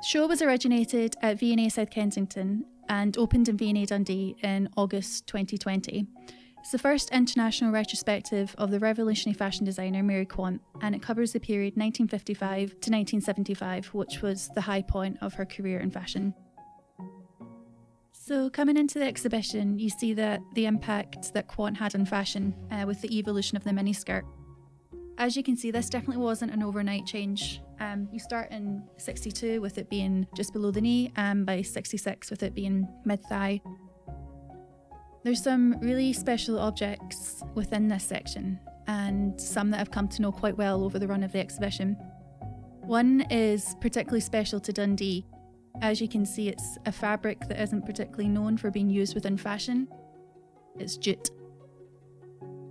Show was originated at V&A South Kensington and opened in V&A Dundee in August 2020. It's the first international retrospective of the revolutionary fashion designer Mary Quant, and it covers the period 1955 to 1975, which was the high point of her career in fashion. So coming into the exhibition, you see that the impact that Quant had on fashion with the evolution of the miniskirt. As you can see, this definitely wasn't an overnight change. You start in 62 with it being just below the knee, and by 66 with it being mid-thigh. There's some really special objects within this section, and some that I've come to know quite well over the run of the exhibition. One is particularly special to Dundee. As you can see, it's a fabric that isn't particularly known for being used within fashion. It's jute.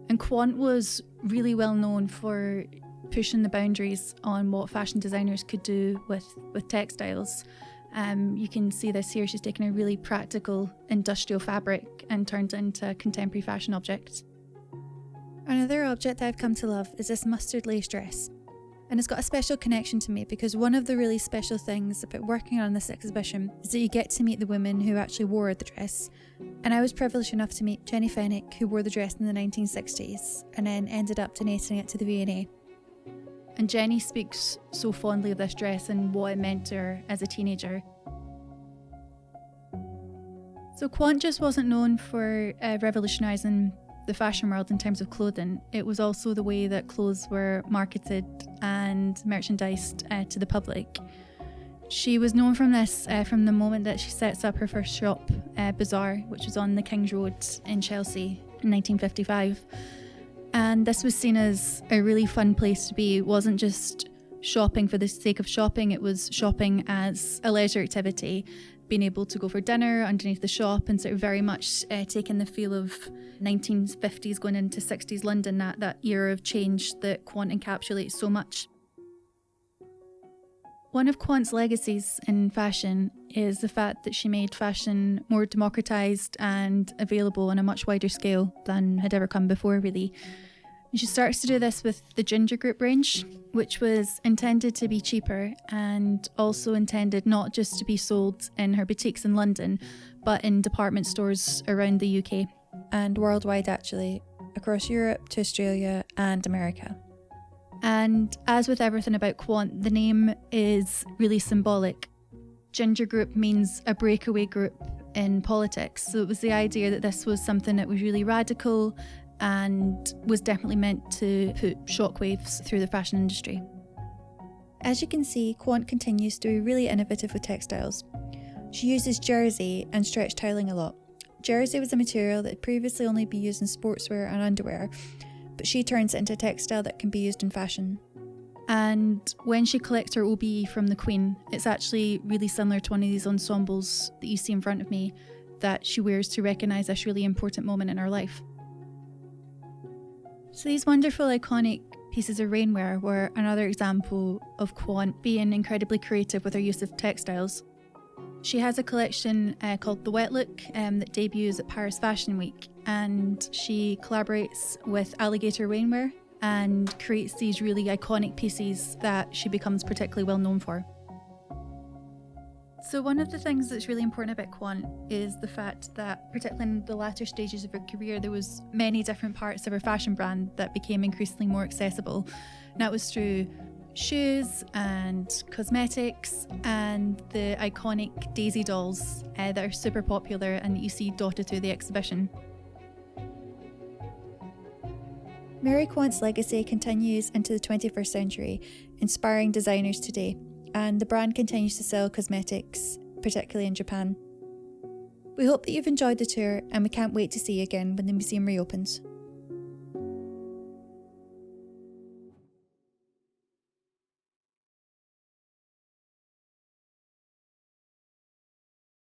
And Quant was really well known for pushing the boundaries on what fashion designers could do with textiles. You can see this here, she's taken a really practical industrial fabric and turned it into a contemporary fashion object. Another object that I've come to love is this mustard lace dress. And it's got a special connection to me because one of the really special things about working on this exhibition is that you get to meet the women who actually wore the dress. And I was privileged enough to meet Jenny Fenwick, who wore the dress in the 1960s and then ended up donating it to the V&A. And Jenny speaks so fondly of this dress and what it meant to her as a teenager. So Quant just wasn't known for revolutionising the fashion world in terms of clothing. It was also the way that clothes were marketed and merchandised to the public. She was known from this from the moment that she sets up her first shop, Bazaar, which was on the King's Road in Chelsea in 1955. And this was seen as a really fun place to be. It wasn't just shopping for the sake of shopping, it was shopping as a leisure activity, being able to go for dinner underneath the shop and sort of very much taking the feel of 1950s going into 60s London, that era of change that Quant encapsulates so much. One of Quant's legacies in fashion is the fact that she made fashion more democratised and available on a much wider scale than had ever come before, really. And she starts to do this with the Ginger Group range, which was intended to be cheaper and also intended not just to be sold in her boutiques in London, but in department stores around the UK. And worldwide, actually, across Europe to Australia and America. And as with everything about Quant, the name is really symbolic. Ginger Group means a breakaway group in politics. So it was the idea that this was something that was really radical and was definitely meant to put shockwaves through the fashion industry. As you can see, Quant continues to be really innovative with textiles. She uses jersey and stretch toweling a lot. Jersey was a material that had previously only been used in sportswear and underwear, but she turns it into a textile that can be used in fashion. And when she collects her OBE from the Queen, it's actually really similar to one of these ensembles that you see in front of me that she wears to recognise this really important moment in her life. So these wonderful iconic pieces of rainwear were another example of Quant being incredibly creative with her use of textiles. She has a collection called The Wet Look that debuts at Paris Fashion Week, and she collaborates with Alligator Rainwear and creates these really iconic pieces that she becomes particularly well known for. So one of the things that's really important about Quant is the fact that, particularly in the latter stages of her career, there was many different parts of her fashion brand that became increasingly more accessible. And that was through shoes and cosmetics and the iconic Daisy dolls that are super popular and that you see dotted through the exhibition. Mary Quant's legacy continues into the 21st century, inspiring designers today, and the brand continues to sell cosmetics, particularly in Japan. We hope that you've enjoyed the tour, and we can't wait to see you again when the museum reopens.